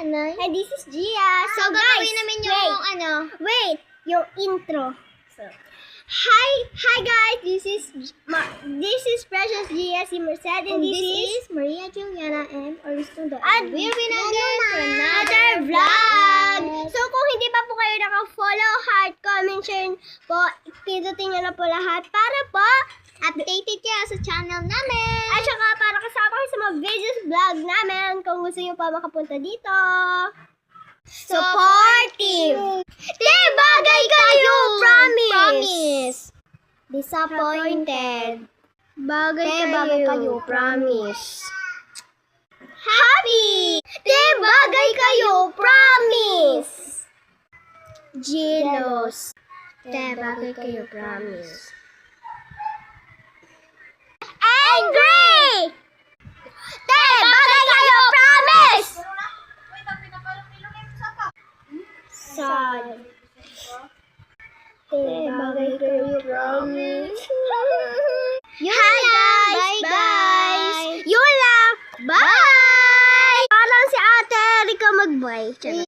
Nay. And this is Gia. So, gagawin namin yung Wait, yung intro. So, hi guys. This is Precious Gia si Merced, and this is Maria Juliana M. Oristundo. And we'll be again for another vlog. So, kung hindi pa po kayo naka-follow, heart, comment, share po, pindutin nyo na po lahat para po updated kayo sa channel namin. at saka para kasama kayo sa mga videos vlog namin kung gusto nyo pa makapunta dito. Supportive! Di bagay kayo! Promise! Disappointed. Bagay bagay kayo, promise. Happy! Di bagay kayo, promise! Jealous. Te, bagay kayo, promise. Angry! Di bagay kayo, promise! Sad. Di bagay kayo, promise. Hi guys! Bye! Yun lang! Bye! Parang si Ate Erika mag-bye.